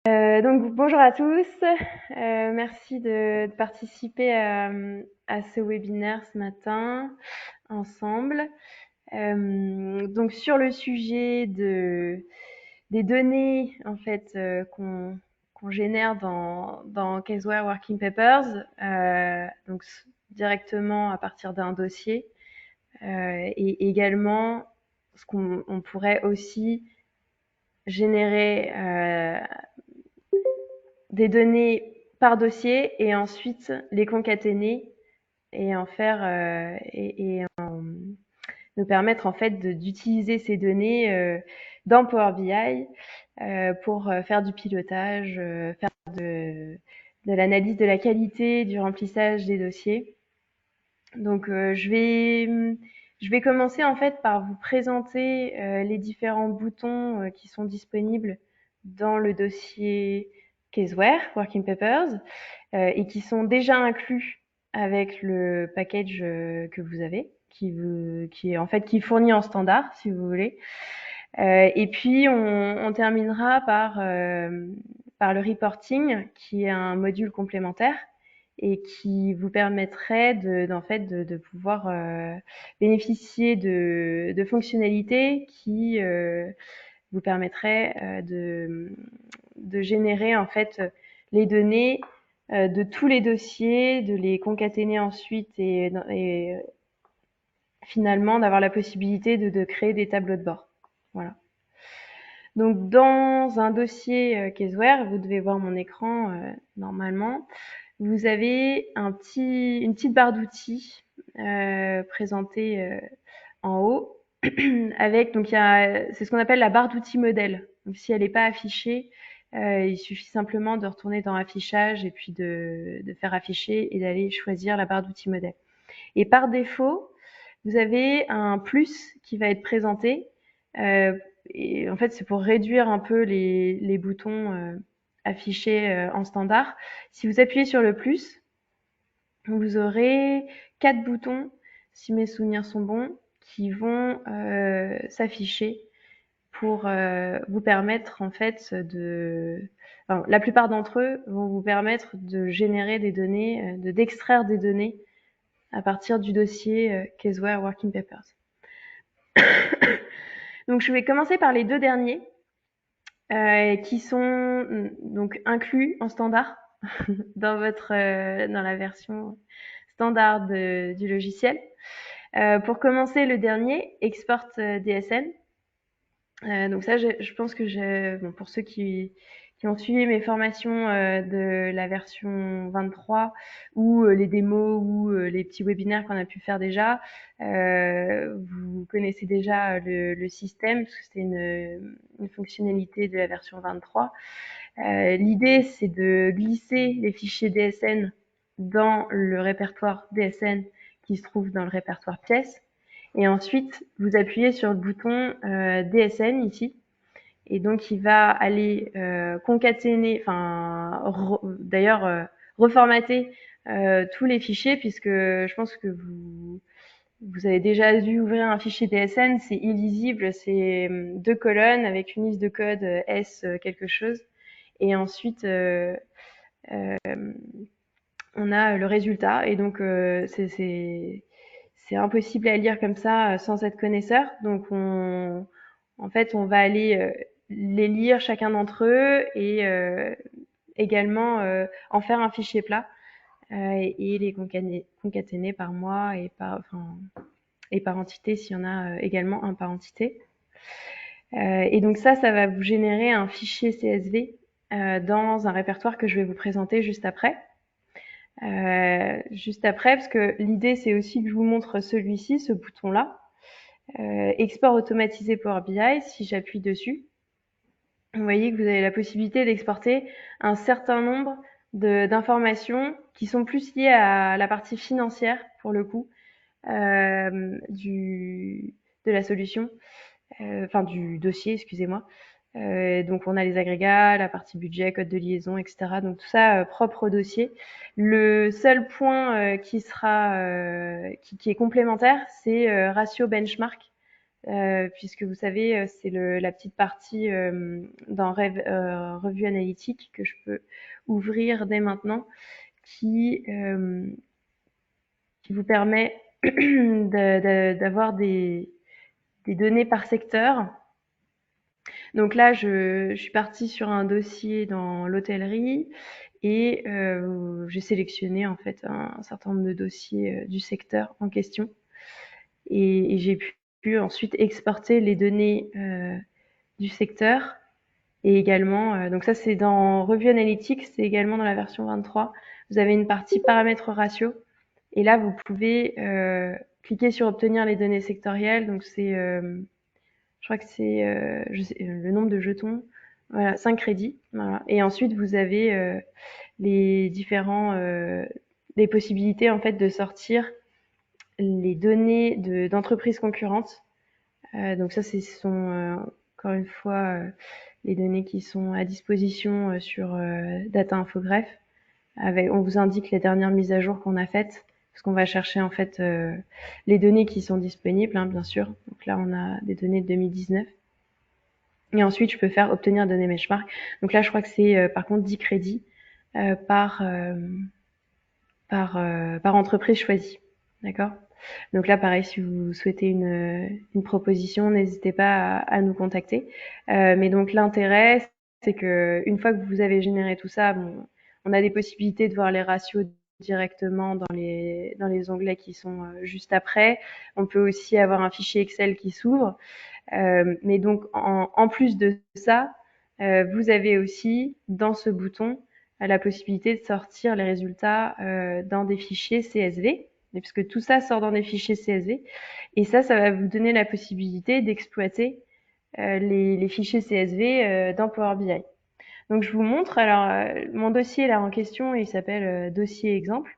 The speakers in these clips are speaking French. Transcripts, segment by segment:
Donc bonjour à tous, merci de participer à ce webinaire ce matin ensemble. Donc sur le sujet des données en fait qu'on génère dans Caseware Working Papers, donc directement à partir d'un dossier, et également ce qu'on pourrait aussi générer des données par dossier et ensuite les concaténer et en faire et nous permettre en fait d'utiliser ces données dans Power BI pour faire du pilotage, faire de l'analyse de la qualité du remplissage des dossiers. Donc je vais commencer en fait par vous présenter les différents boutons qui sont disponibles dans le dossier Caseware Working Papers et qui sont déjà inclus avec le package que vous avez, qui est en fait qui est fourni en standard, si vous voulez. Et puis on terminera par le reporting, qui est un module complémentaire et qui vous permettrait en fait de pouvoir bénéficier de fonctionnalités qui vous permettraient de générer en fait les données de tous les dossiers, de les concaténer ensuite et finalement d'avoir la possibilité de créer des tableaux de bord. Voilà. Donc dans un dossier Caseware, vous devez voir mon écran normalement. Vous avez une petite barre d'outils présentée en haut avec donc c'est ce qu'on appelle la barre d'outils modèle. Donc si elle n'est pas affichée, il suffit simplement de retourner dans affichage et puis de faire afficher et d'aller choisir la barre d'outils modèle. Et par défaut, vous avez un plus qui va être présenté. Et en fait, c'est pour réduire un peu les boutons affichés en standard. Si vous appuyez sur le plus, vous aurez 4 boutons, si mes souvenirs sont bons, qui vont s'afficher pour vous permettre en fait enfin, la plupart d'entre eux vont vous permettre de générer des données, d'extraire des données à partir du dossier Caseware Working Papers. Donc je vais commencer par les deux derniers qui sont donc inclus en standard dans dans la version standard du logiciel. Pour commencer, le dernier, Export DSN. Donc ça, je pense que bon, pour ceux qui ont suivi mes formations de la version 23 ou les démos ou les petits webinaires qu'on a pu faire déjà, vous connaissez déjà le système parce que c'est une fonctionnalité de la version 23. L'idée, c'est de glisser les fichiers DSN dans le répertoire DSN qui se trouve dans le répertoire pièces. Et ensuite, vous appuyez sur le bouton DSN ici. Et donc, il va aller concaténer, d'ailleurs, reformater tous les fichiers, puisque je pense que vous avez déjà dû ouvrir un fichier DSN, c'est illisible, c'est deux colonnes avec une liste de code S quelque chose. Et ensuite, on a le résultat. Et donc, c'est impossible à lire comme ça sans être connaisseur. Donc, en fait, on va aller les lire chacun d'entre eux et également en faire un fichier plat et les concaténer par mois et par entité s'il y en a également un par entité. Et donc ça va vous générer un fichier CSV dans un répertoire que je vais vous présenter juste après. Parce que l'idée c'est aussi que je vous montre celui-ci, ce bouton-là, export automatisé Power BI. Si j'appuie dessus, vous voyez que vous avez la possibilité d'exporter un certain nombre d'informations qui sont plus liées à la partie financière pour le coup de la solution, du dossier, excusez-moi. Donc on a les agrégats, la partie budget, code de liaison, etc. Donc tout ça propre au dossier. Le seul point qui est complémentaire, c'est ratio benchmark. puisque vous savez, c'est la petite partie dans Revue Analytique que je peux ouvrir dès maintenant, qui, euh, qui vous permet d'avoir des données par secteur. Donc là, je suis partie sur un dossier dans l'hôtellerie et j'ai sélectionné en fait un certain nombre de dossiers du secteur en question et j'ai pu ensuite exporter les données du secteur et également, donc ça c'est dans Revue Analytics, c'est également dans la version 23. Vous avez une partie paramètres ratio et là vous pouvez cliquer sur obtenir les données sectorielles. Donc c'est je crois que c'est le nombre de jetons. Voilà, 5 crédits. Voilà. Et ensuite, vous avez les différents, les possibilités en fait de sortir les données d'entreprises concurrentes. Donc ça, ce sont encore une fois les données qui sont à disposition sur Data Infogreffe. On vous indique les dernières mises à jour qu'on a faites, parce qu'on va chercher en fait les données qui sont disponibles, hein, bien sûr. Donc là, on a des données de 2019. Et ensuite, je peux faire obtenir données benchmark. Donc là, je crois que c'est par contre 10 crédits par, par entreprise choisie. D'accord. Donc là, pareil, si vous souhaitez une proposition, n'hésitez pas à nous contacter. Mais donc l'intérêt, c'est que une fois que vous avez généré tout ça, bon, on a des possibilités de voir les ratios directement dans les onglets qui sont juste après. On peut aussi avoir un fichier Excel qui s'ouvre. Mais donc, en plus de ça, vous avez aussi dans ce bouton la possibilité de sortir les résultats dans des fichiers CSV, puisque tout ça sort dans des fichiers CSV. Et ça va vous donner la possibilité d'exploiter les fichiers CSV dans Power BI. Donc, je vous montre. Alors, mon dossier là en question, il s'appelle dossier exemple.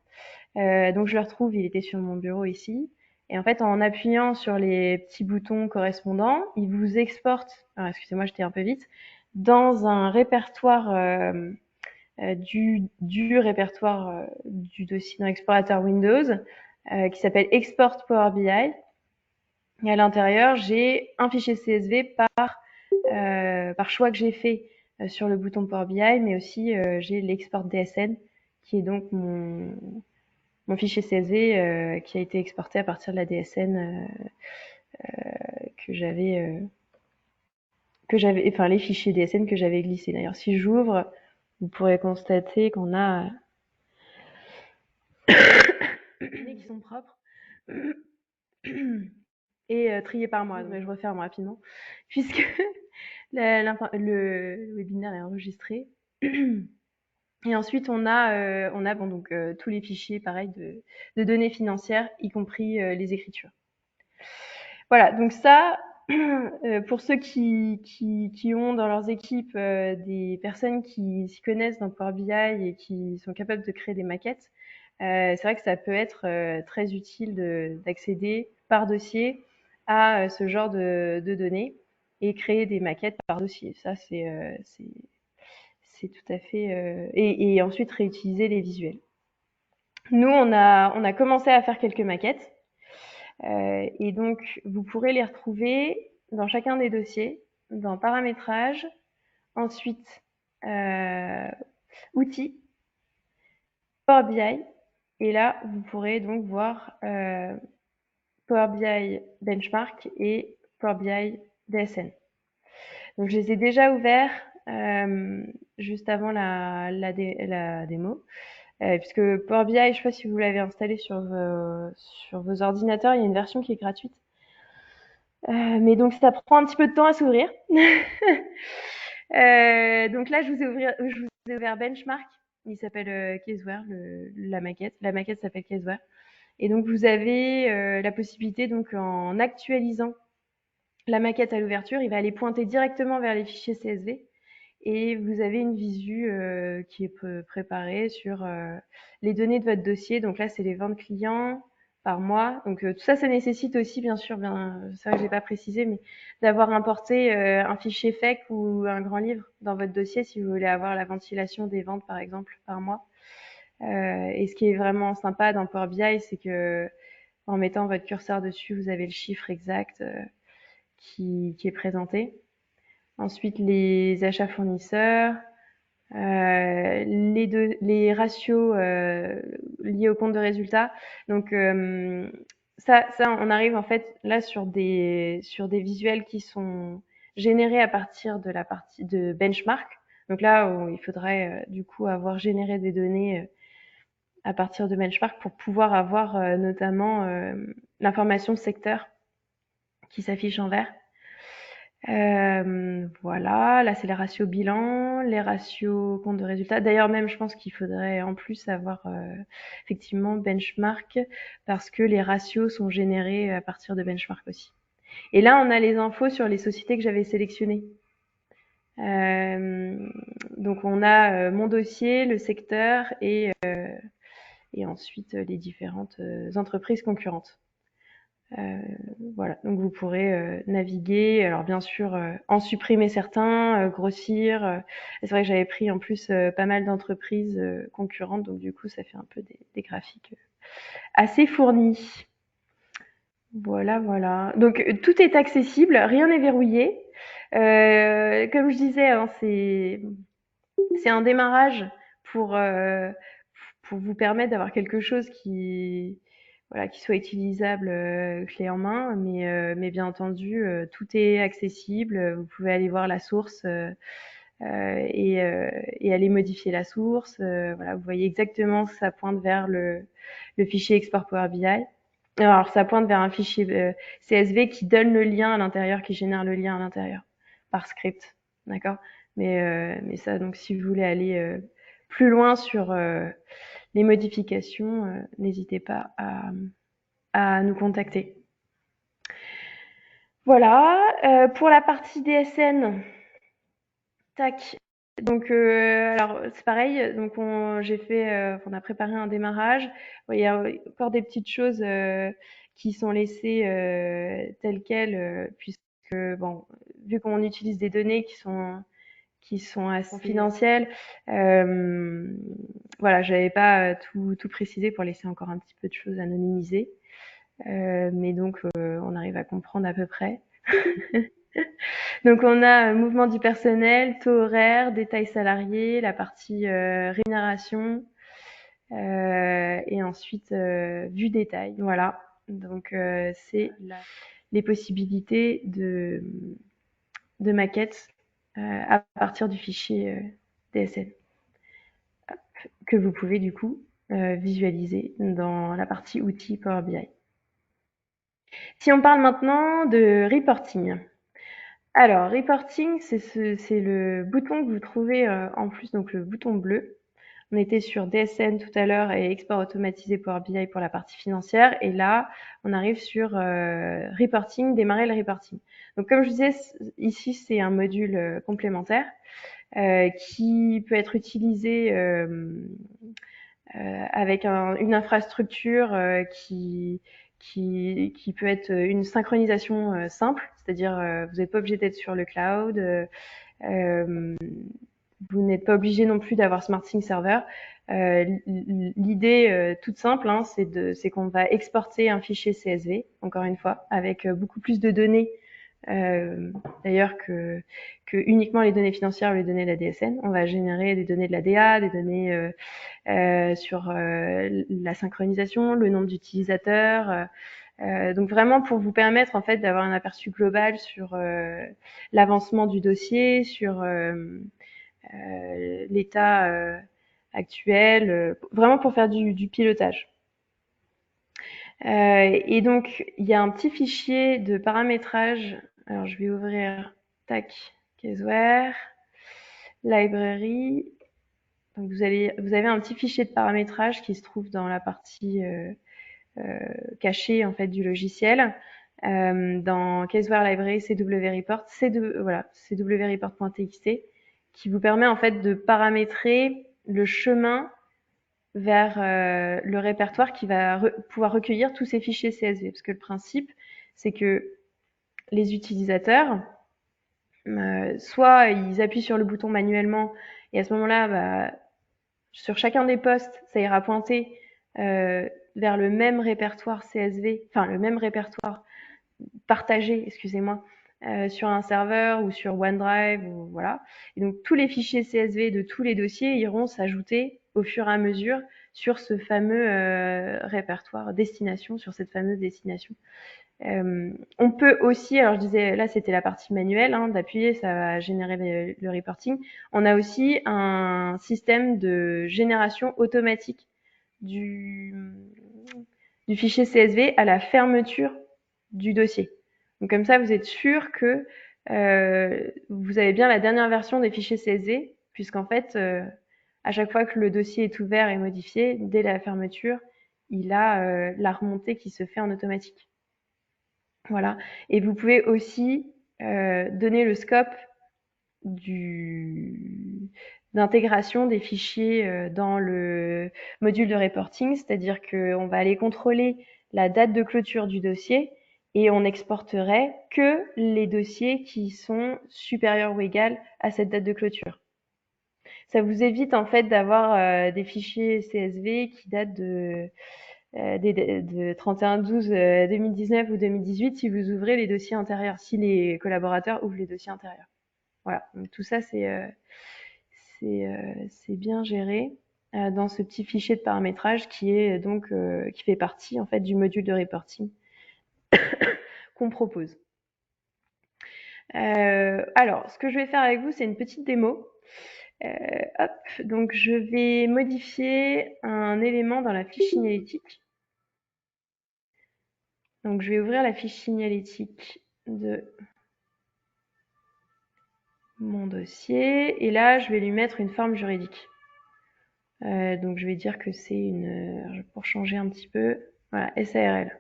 Donc, je le retrouve, il était sur mon bureau ici. Et en fait, en appuyant sur les petits boutons correspondants, il vous exporte, alors excusez-moi, j'étais un peu vite, dans un répertoire du répertoire du dossier dans l'explorateur Windows qui s'appelle Export Power BI. Et à l'intérieur, j'ai un fichier CSV par choix que j'ai fait sur le bouton Power BI, mais aussi j'ai l'export DSN qui est donc mon fichier CSV qui a été exporté à partir de la DSN que j'avais, enfin les fichiers DSN que j'avais glissés. D'ailleurs, si j'ouvre, vous pourrez constater qu'on a des données qui sont propres et triées par moi. Donc, je referme rapidement puisque le webinaire est enregistré. Et ensuite, on a bon, donc, tous les fichiers, pareil, de données financières, y compris les écritures. Voilà, donc ça, pour ceux qui ont dans leurs équipes des personnes qui s'y connaissent dans Power BI et qui sont capables de créer des maquettes, c'est vrai que ça peut être très utile d'accéder par dossier à ce genre de données et créer des maquettes par dossier. Ça, c'est tout à fait... et ensuite réutiliser les visuels. Nous, on a commencé à faire quelques maquettes. Et donc, vous pourrez les retrouver dans chacun des dossiers, dans paramétrage, ensuite outils, Power BI, et là, vous pourrez donc voir Power BI Benchmark et Power BI DSN. Donc, je les ai déjà ouverts juste avant la démo. Puisque Power BI, je ne sais pas si vous l'avez installé sur vos ordinateurs, il y a une version qui est gratuite. Mais donc ça prend un petit peu de temps à s'ouvrir. Donc là, je vous ai ouvert Benchmark. Il s'appelle Caseware, la maquette. La maquette s'appelle Caseware. Et donc vous avez la possibilité, donc en actualisant la maquette à l'ouverture, il va aller pointer directement vers les fichiers CSV. Et vous avez une visu qui est préparée sur les données de votre dossier. Donc là, c'est les ventes clients par mois. Donc tout ça, ça nécessite aussi, bien sûr, ça j'ai pas précisé, mais d'avoir importé un fichier FEC ou un grand livre dans votre dossier si vous voulez avoir la ventilation des ventes, par exemple, par mois. Et ce qui est vraiment sympa dans Power BI, c'est que en mettant votre curseur dessus, vous avez le chiffre exact. qui est présenté. Ensuite, les achats fournisseurs, les ratios liés au compte de résultat. Donc ça, on arrive en fait là sur des visuels qui sont générés à partir de la partie de benchmark. Donc là, il faudrait du coup avoir généré des données à partir de benchmark pour pouvoir avoir notamment l'information secteur qui s'affiche en vert. Voilà, là c'est les ratios bilan, les ratios compte de résultats. D'ailleurs même je pense qu'il faudrait en plus avoir effectivement benchmark parce que les ratios sont générés à partir de benchmark aussi. Et là on a les infos sur les sociétés que j'avais sélectionnées. Donc on a mon dossier, le secteur et ensuite les différentes entreprises concurrentes. Voilà, donc vous pourrez naviguer, alors bien sûr en supprimer certains, grossir. C'est vrai que j'avais pris en plus pas mal d'entreprises concurrentes, donc du coup ça fait un peu des graphiques assez fournis. Voilà, voilà. Donc tout est accessible, rien n'est verrouillé. Comme je disais, hein, c'est un démarrage pour vous permettre d'avoir quelque chose qui voilà, qui soit utilisable clé en main, mais bien entendu, tout est accessible. Vous pouvez aller voir la source et aller modifier la source. Voilà, vous voyez exactement que ça pointe vers le fichier export Power BI. Alors, ça pointe vers un fichier CSV qui donne le lien à l'intérieur, qui génère le lien à l'intérieur par script, d'accord. Mais ça, donc, si vous voulez aller plus loin sur les modifications, n'hésitez pas à nous contacter. Voilà, pour la partie DSN, tac. Donc, alors c'est pareil. Donc, on a préparé un démarrage. Il y a encore des petites choses qui sont laissées telles quelles, puisque bon, vu qu'on utilise des données qui sont assez confidentielles, voilà, j'avais pas tout précisé pour laisser encore un petit peu de choses anonymisées. Mais donc, on arrive à comprendre à peu près. Donc, on a mouvement du personnel, taux horaire, détails salariés, la partie rémunération et ensuite vue détail. Voilà. Donc, c'est les possibilités de maquette à partir du fichier DSN que vous pouvez du coup visualiser dans la partie outils Power BI. Si on parle maintenant de reporting. Alors, reporting, c'est le bouton que vous trouvez en plus, donc le bouton bleu. On était sur DSN tout à l'heure et export automatisé Power BI pour la partie financière. Et là, on arrive sur reporting, démarrer le reporting. Donc, comme je disais, ici, c'est un module complémentaire qui peut être utilisé avec une infrastructure qui peut être une synchronisation simple, c'est-à-dire vous n'êtes pas obligé d'être sur le cloud, vous n'êtes pas obligé non plus d'avoir SmartSync Server. L'idée toute simple, hein, c'est qu'on va exporter un fichier CSV, encore une fois, avec beaucoup plus de données d'ailleurs que uniquement les données financières ou les données de la DSN. On va générer des données de la DA, des données sur la synchronisation, le nombre d'utilisateurs. Donc vraiment pour vous permettre en fait d'avoir un aperçu global sur l'avancement du dossier, sur l'état actuel, vraiment pour faire du pilotage. Et donc il y a un petit fichier de paramétrage. Alors je vais ouvrir tac Caseware, library. Donc vous avez un petit fichier de paramétrage qui se trouve dans la partie cachée en fait du logiciel. Dans Caseware Library CW Report, voilà, CW Report.txt, qui vous permet en fait de paramétrer le chemin vers le répertoire qui va pouvoir recueillir tous ces fichiers CSV. Parce que le principe, c'est que les utilisateurs, soit ils appuient sur le bouton manuellement et à ce moment-là, bah, sur chacun des postes, ça ira pointer vers le même répertoire CSV, enfin le même répertoire partagé, excusez-moi, sur un serveur ou sur OneDrive ou voilà. Et donc tous les fichiers CSV de tous les dossiers iront s'ajouter au fur et à mesure sur ce fameux répertoire destination, sur cette fameuse destination. On peut aussi, alors je disais là c'était la partie manuelle, hein, d'appuyer, ça va générer le reporting. On a aussi un système de génération automatique du, du fichier CSV à la fermeture du dossier. Donc comme ça, vous êtes sûr que vous avez bien la dernière version des fichiers CSV, puisqu'en fait, à chaque fois que le dossier est ouvert et modifié, dès la fermeture, il a la remontée qui se fait en automatique. Voilà. Et vous pouvez aussi donner le scope d'intégration des fichiers dans le module de reporting, c'est-à-dire qu'on va aller contrôler la date de clôture du dossier et on n'exporterait que les dossiers qui sont supérieurs ou égales à cette date de clôture. Ça vous évite en fait d'avoir des fichiers CSV qui datent de 31/12/2019 ou 2018 si vous ouvrez les dossiers antérieurs, si les collaborateurs ouvrent les dossiers antérieurs. Voilà, donc tout ça c'est bien géré dans ce petit fichier de paramétrage qui est donc qui fait partie en fait du module de reporting qu'on propose. Alors, ce que je vais faire avec vous, c'est une petite démo. Hop, donc je vais modifier un élément dans la fiche signalétique. Donc je vais ouvrir la fiche signalétique de mon dossier et là je vais lui mettre une forme juridique. Donc je vais dire que c'est une, pour changer un petit peu, voilà, SARL.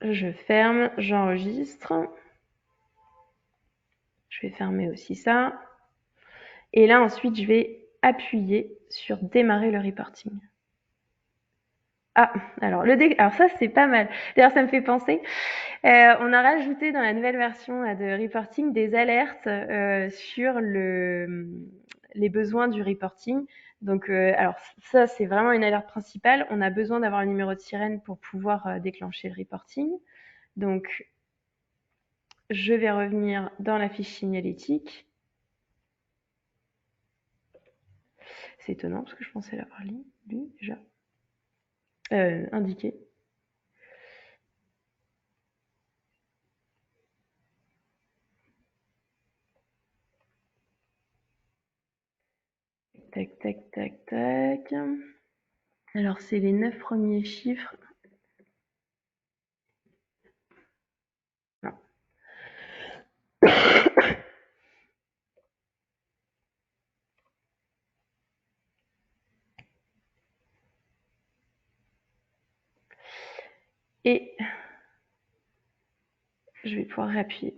Je ferme, j'enregistre. Je vais fermer aussi ça. Et là ensuite je vais appuyer sur démarrer le reporting. Ah, alors alors ça c'est pas mal. D'ailleurs ça me fait penser, on a rajouté dans la nouvelle version de reporting des alertes sur les besoins du reporting. Donc alors ça c'est vraiment une alerte principale. On a besoin d'avoir le numéro de sirène pour pouvoir déclencher le reporting. Donc je vais revenir dans la fiche signalétique. C'est étonnant parce que je pensais l'avoir lu déjà. Indiqué. Tac, tac, tac, tac. Alors, c'est les 9 premiers chiffres. Non. Et je vais pouvoir réappuyer.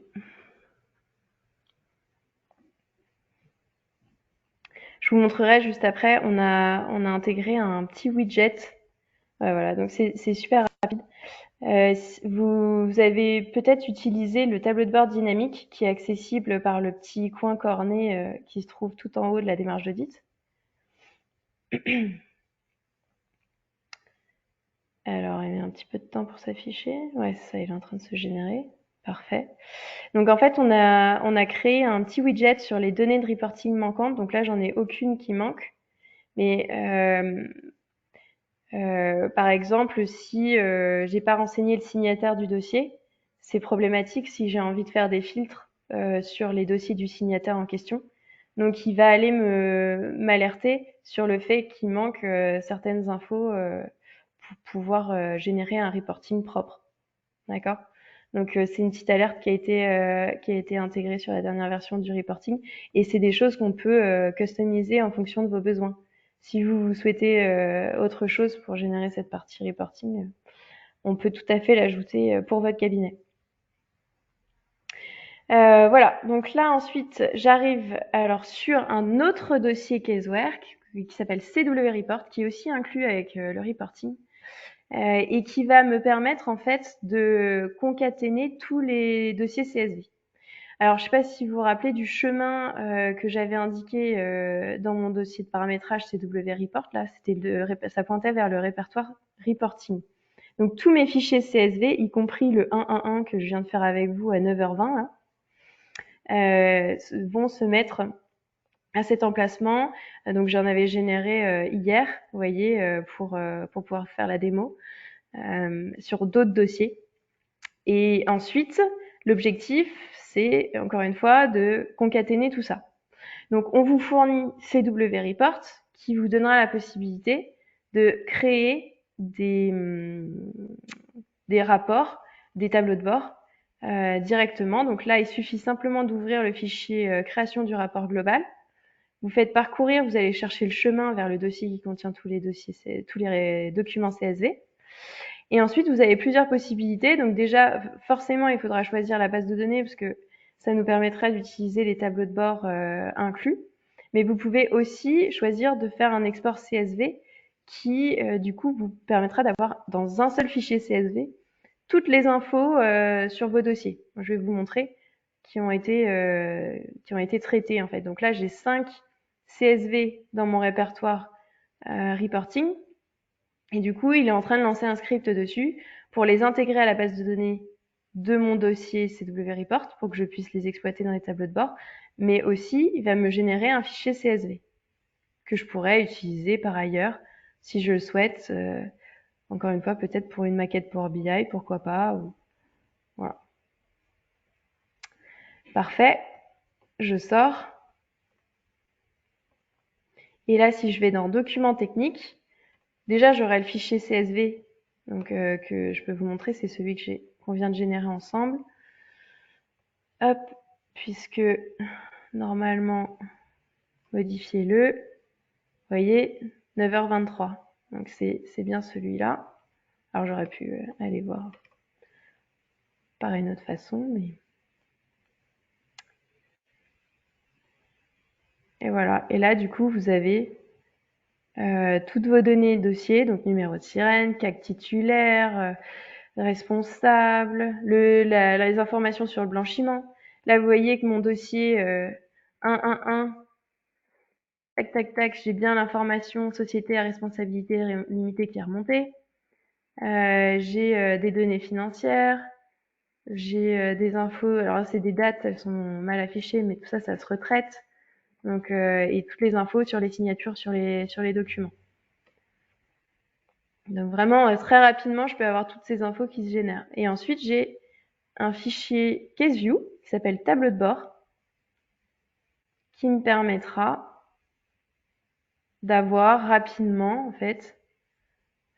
Je vous montrerai juste après, on a intégré un petit widget. Voilà, donc c'est super rapide. Vous avez peut-être utilisé le tableau de bord dynamique qui est accessible par le petit coin corné qui se trouve tout en haut de la démarche d'audit. Alors, il met un petit peu de temps pour s'afficher. Ouais, ça, il est en train de se générer. Parfait. Donc en fait, on a créé un petit widget sur les données de reporting manquantes. Donc là, j'en ai aucune qui manque. Mais par exemple, si j'ai pas renseigné le signataire du dossier, c'est problématique si j'ai envie de faire des filtres sur les dossiers du signataire en question. Donc il va aller m'alerter sur le fait qu'il manque certaines infos pour pouvoir générer un reporting propre. D'accord? Donc c'est une petite alerte qui a été intégrée sur la dernière version du reporting et c'est des choses qu'on peut customiser en fonction de vos besoins. Si vous souhaitez autre chose pour générer cette partie reporting, on peut tout à fait l'ajouter pour votre cabinet. Voilà, donc là ensuite j'arrive alors sur un autre dossier Caseware qui s'appelle CW Report, qui est aussi inclus avec le reporting. Et qui va me permettre en fait de concaténer tous les dossiers CSV. Alors, je ne sais pas si vous vous rappelez du chemin que j'avais indiqué dans mon dossier de paramétrage CW Report. Là, ça pointait vers le répertoire reporting. Donc tous mes fichiers CSV, y compris le 111 que je viens de faire avec vous à 9h20, là, vont se mettre à cet emplacement. Donc j'en avais généré hier, vous voyez, pour pouvoir faire la démo sur d'autres dossiers. Et ensuite, l'objectif, c'est encore une fois de concaténer tout ça. Donc on vous fournit CW Report qui vous donnera la possibilité de créer des rapports, des tableaux de bord directement. Donc là, il suffit simplement d'ouvrir le fichier création du rapport global. Vous faites parcourir, vous allez chercher le chemin vers le dossier qui contient tous les documents CSV. Et ensuite, vous avez plusieurs possibilités. Donc déjà, forcément, il faudra choisir la base de données parce que ça nous permettra d'utiliser les tableaux de bord inclus. Mais vous pouvez aussi choisir de faire un export CSV qui, du coup, vous permettra d'avoir dans un seul fichier CSV toutes les infos sur vos dossiers. Je vais vous montrer qui ont été traitées en fait. Donc là, j'ai 5 CSV dans mon répertoire reporting. Et du coup, il est en train de lancer un script dessus pour les intégrer à la base de données de mon dossier CW Report pour que je puisse les exploiter dans les tableaux de bord. Mais aussi, il va me générer un fichier CSV que je pourrais utiliser par ailleurs si je le souhaite. Encore une fois, peut-être pour une maquette Power BI, pourquoi pas. Voilà. Parfait. Je sors. Et là, si je vais dans Documents techniques, déjà, j'aurai le fichier CSV donc, que je peux vous montrer. C'est celui qu'on vient de générer ensemble. Hop, puisque normalement, modifiez-le. Vous voyez, 9h23. Donc, c'est bien celui-là. Alors, j'aurais pu aller voir par une autre façon, mais... Et voilà. Et là, du coup, vous avez toutes vos données dossier, donc numéro de sirène, CAC titulaire, responsable, les informations sur le blanchiment. Là, vous voyez que mon dossier 111, tac, tac, tac, j'ai bien l'information société à responsabilité limitée qui est remontée. J'ai des données financières, j'ai des infos, alors là, c'est des dates, elles sont mal affichées, mais tout ça, ça se retraite. Donc, et toutes les infos sur les signatures sur les documents. Donc vraiment, très rapidement, je peux avoir toutes ces infos qui se génèrent. Et ensuite, j'ai un fichier CaseView qui s'appelle tableau de bord qui me permettra d'avoir rapidement, en fait,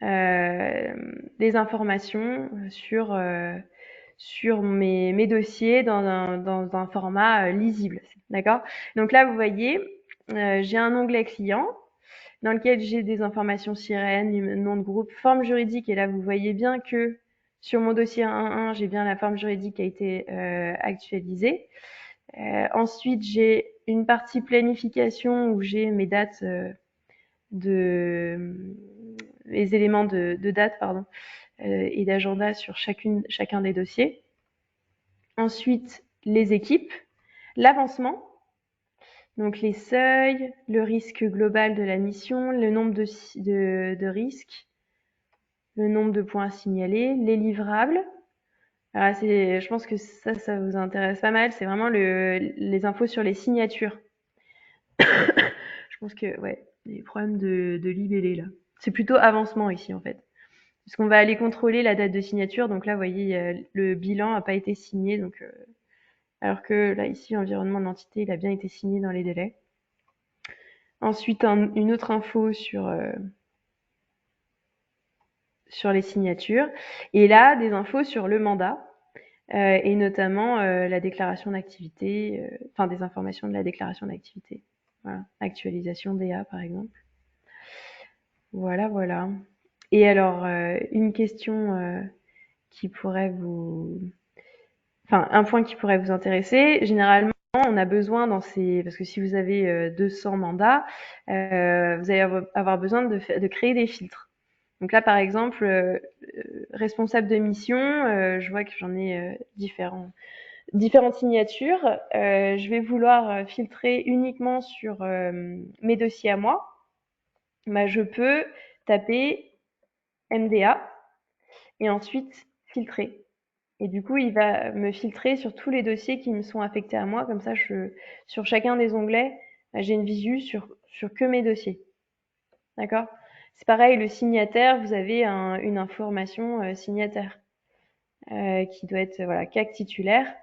des informations sur mes dossiers dans un format lisible. D'accord? Donc là, vous voyez, j'ai un onglet client dans lequel j'ai des informations sirènes, nom de groupe, forme juridique. Et là, vous voyez bien que sur mon dossier 1.1, j'ai bien la forme juridique qui a été actualisée. Ensuite, j'ai une partie planification où j'ai mes dates les éléments de date, pardon, et d'agenda sur chacun des dossiers. Ensuite, les équipes, l'avancement, donc les seuils, le risque global de la mission, le nombre de risques, le nombre de points signalés, les livrables. Alors je pense que ça vous intéresse pas mal. C'est vraiment les infos sur les signatures. Je pense que ouais, des problèmes de libellé là. C'est plutôt avancement ici en fait. Parce qu'on va aller contrôler la date de signature. Donc là, vous voyez, le bilan n'a pas été signé. Donc, alors que là, ici, environnement de l'entité, il a bien été signé dans les délais. Ensuite, une autre info sur les signatures. Et là, des infos sur le mandat. Et notamment la déclaration d'activité, enfin des informations de la déclaration d'activité. Voilà, actualisation DA par exemple. Voilà, voilà. Et alors, une question qui pourrait un point qui pourrait vous intéresser. Généralement, on a besoin parce que si vous avez 200 mandats, vous allez avoir besoin de créer des filtres. Donc là, par exemple, responsable de mission, je vois que j'en ai différentes signatures. Je vais vouloir filtrer uniquement sur mes dossiers à moi. Je peux taper MDA et ensuite filtrer. Et du coup, il va me filtrer sur tous les dossiers qui me sont affectés à moi. Comme ça, sur chacun des onglets, j'ai une visu sur que mes dossiers. D'accord? C'est pareil, le signataire, vous avez une information signataire qui doit être voilà, CAC titulaire.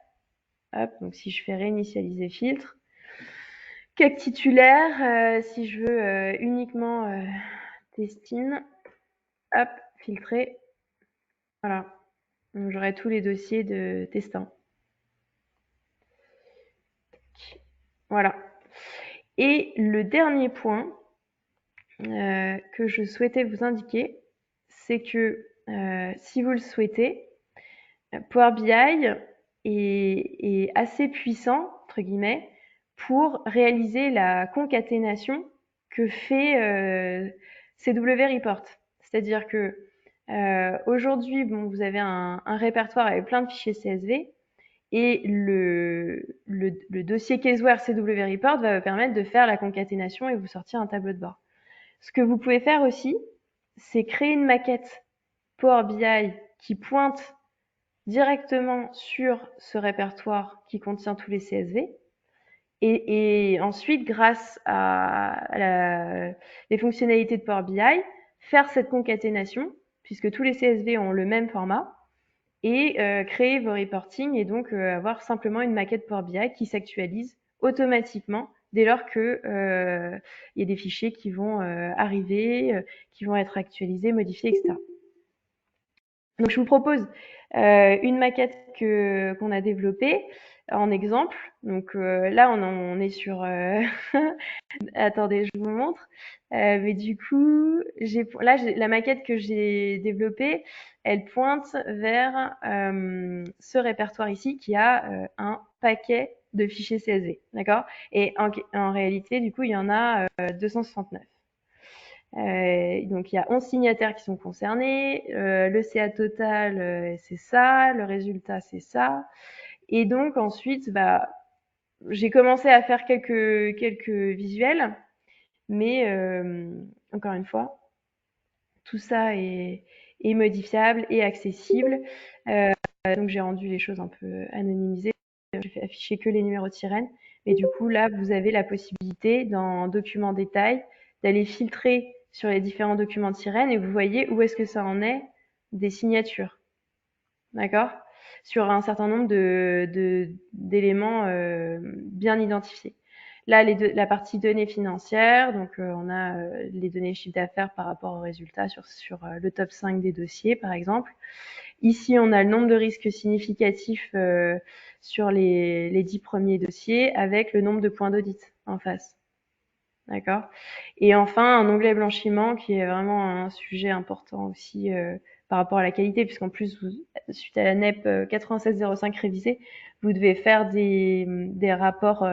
Hop, donc si je fais réinitialiser filtre. CAC titulaire, si je veux uniquement Testine, hop, filtrer. Voilà. Donc j'aurai tous les dossiers de Testin. Voilà. Et le dernier point que je souhaitais vous indiquer, c'est que si vous le souhaitez, Power BI est assez puissant, entre guillemets, pour réaliser la concaténation que fait CW Report. C'est-à-dire que aujourd'hui, bon, vous avez un répertoire avec plein de fichiers CSV et le dossier Caseware CW Report va vous permettre de faire la concaténation et vous sortir un tableau de bord. Ce que vous pouvez faire aussi, c'est créer une maquette Power BI qui pointe directement sur ce répertoire qui contient tous les CSV. Et ensuite, grâce à les fonctionnalités de Power BI, faire cette concaténation, puisque tous les CSV ont le même format, et créer vos reporting et donc avoir simplement une maquette Power BI qui s'actualise automatiquement dès lors que il y a des fichiers qui vont arriver, qui vont être actualisés, modifiés, etc. Donc je vous propose une maquette qu'on a développée en exemple. Donc là on est sur attendez, je vous montre. Mais du coup, la maquette que j'ai développée, elle pointe vers ce répertoire ici qui a un paquet de fichiers CSV, d'accord? Et en réalité, du coup, il y en a 269. Donc il y a 11 signataires qui sont concernés, le CA total c'est ça, le résultat c'est ça. Et donc ensuite, bah, j'ai commencé à faire quelques visuels, mais encore une fois, tout ça est modifiable et accessible. Donc j'ai rendu les choses un peu anonymisées. J'ai fait afficher que les numéros de sirène. Mais du coup, là, vous avez la possibilité, dans Documents détail, d'aller filtrer sur les différents documents de sirène et vous voyez où est-ce que ça en est des signatures. D'accord? Sur un certain nombre d'éléments bien identifiés. Là, la partie données financières, donc on a les données chiffre d'affaires par rapport aux résultats sur le top 5 des dossiers, par exemple. Ici, on a le nombre de risques significatifs sur les 10 premiers dossiers avec le nombre de points d'audit en face. D'accord? Et enfin, un onglet blanchiment qui est vraiment un sujet important aussi par rapport à la qualité, puisqu'en plus, suite à la NEP 9605 révisée, vous devez faire des rapports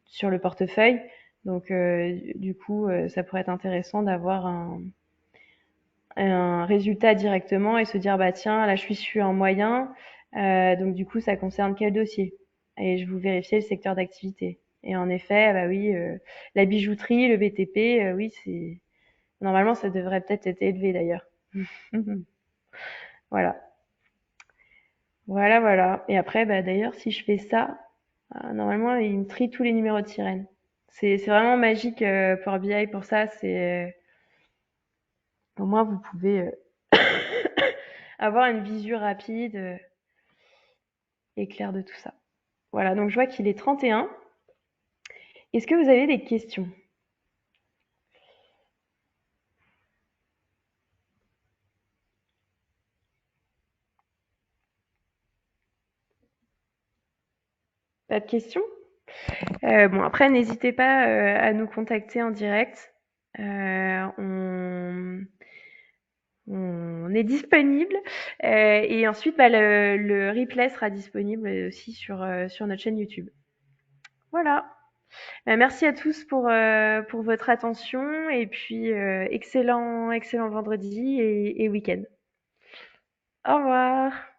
sur le portefeuille. Donc, du coup, ça pourrait être intéressant d'avoir un résultat directement et se dire, bah tiens, là, je suis sur un moyen, donc du coup, ça concerne quel dossier? Et je vous vérifiez le secteur d'activité. Et en effet, bah oui, la bijouterie, le BTP, oui, c'est normalement, ça devrait peut-être être élevé d'ailleurs. Voilà. Voilà, voilà. Et après, bah, d'ailleurs, si je fais ça, normalement, il me trie tous les numéros de sirène. C'est vraiment magique pour BI pour ça. C'est au moins vous pouvez avoir une visu rapide et claire de tout ça. Voilà, donc je vois qu'il est 31. Est-ce que vous avez des questions? Pas de questions? Bon, après, n'hésitez pas à nous contacter en direct. On est disponible. Et ensuite, bah, le replay sera disponible aussi sur notre chaîne YouTube. Voilà. Merci à tous pour votre attention et puis excellent vendredi et week-end. Au revoir.